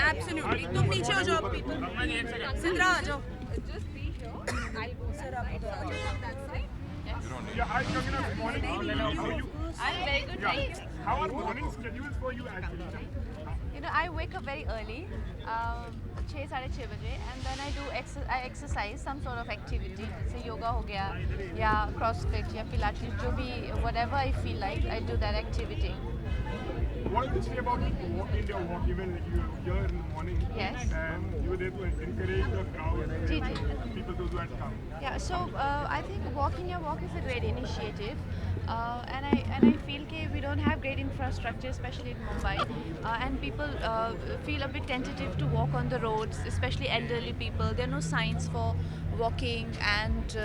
Absolutely. तुम नीचे हो जाओ people. सिद्रा आ जाओ. Just be here. I'll go Sir, that आप side. उधर आ You जाओ. come that side. Yes. Yeah, hi Kangana, good morning. How are you? I'm very good. Thank you. How are morning schedules for you actually? You know, I wake up very early, 6 6:30 and then I exercise some sort of activity. जैसे yoga हो गया या CrossFit या Pilates, जो भी whatever I feel like, I do that activity. What did you say about India Walk even you here in the morning? Yes. And you were there to encourage the crowd, ji ji. people those who had come. Yeah, so I think Walk in Your Walk is a great initiative, and I feel that we don't have great infrastructure, especially in Mumbai, and people feel a bit tentative to walk on the roads, especially elderly people. There are no signs for walking, and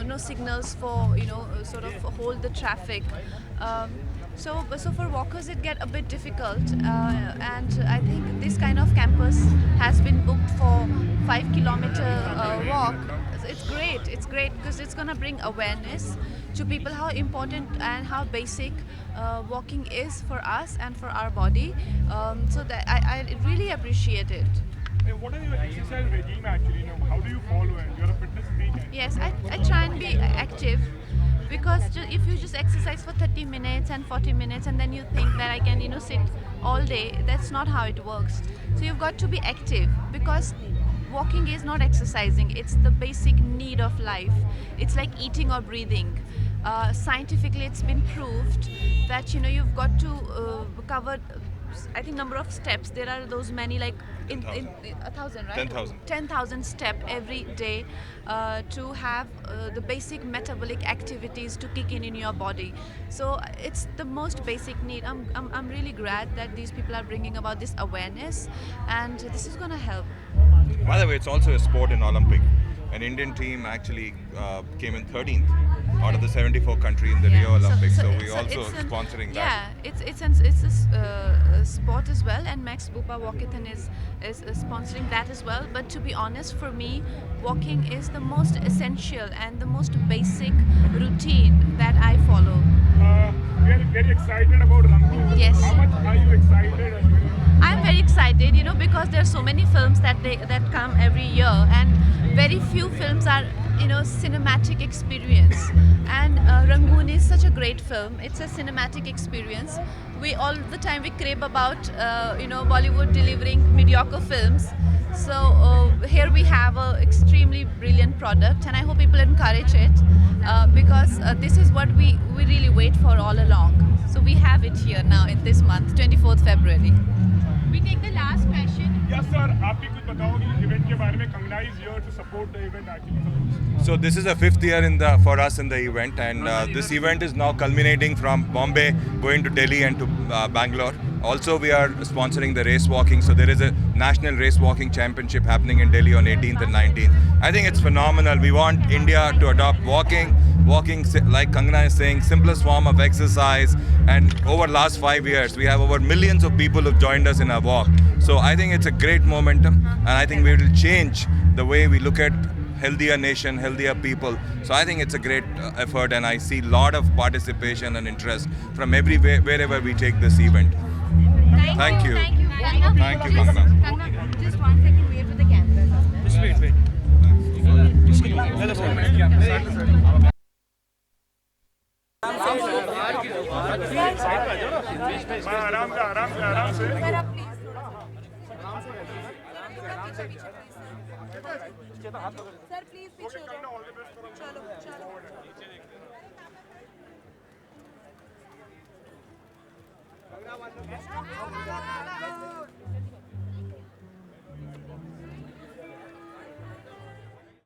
no signals for sort of hold the traffic. So for walkers it get a bit difficult, and I think this kind of campus has been booked for 5 kilometer walk. It's great because it's going to bring awareness to people how important and how basic walking is for us and for our body. So that I really appreciate it. And what is your exercise regime actually? How do you follow it? You're a fitness freak. Yes, I try and be active, because if you just exercise for 30 minutes and 40 minutes and then you think that I can sit all day, that's not how it works. So you've got to be active, because walking is not exercising, it's the basic need of life. It's like eating or breathing. Scientifically it's been proved that you've got to cover, I think, number of steps. There are those many, like in 1,000, right? 10,000. 10,000 step every day to have the basic metabolic activities to kick in your body. So it's the most basic need. I'm really glad that these people are bringing about this awareness, and this is going to help. By the way, it's also a sport in Olympic. An Indian team actually came in 13th out of the 74 country in the Rio Olympics. So we also it's sponsoring that. Yeah, it's a sport as well, and Max Bupa Walkathon is sponsoring that as well. But to be honest, for me, walking is the most essential and the most basic routine that I follow. We are very excited about Rangu. Yes. How much are you excited? I'm very excited, because there are so many films that come every year, and very few films are cinematic experience. And Rangoon is such a great film. It's a cinematic experience. We all the time we crave about Bollywood delivering mediocre films. So here we have a extremely brilliant product, and I hope people encourage it, because this is what we really wait for all along. So we have it here now in this month, 24th February. We take the last question. Yes sir, आप भी कुछ बताओगे event के बारे में? Kangana is here to support the event actually. So this is the 5th year for us in the event, and this event is now culminating from Bombay, going to Delhi and to Bangalore. Also, we are sponsoring the race walking. So there is a national race walking championship happening in Delhi on 18th and 19th. I think it's phenomenal. We want India to adopt walking, like Kangana is saying, simplest form of exercise. And over last 5 years, we have over millions of people who've joined us in our walk. So I think it's a great momentum, and I think we will change the way we look at healthier nation, healthier people. So I think it's a great effort, and I see a lot of participation and interest from everywhere, wherever we take this event. Thank you. Thank you. Thank you, Kangana. Kangana, just 1 second, wait for the camera. Just wait. आराम से Sir, आप please थोड़ा सा. Sir, please पीछे हो जाओ. चलो.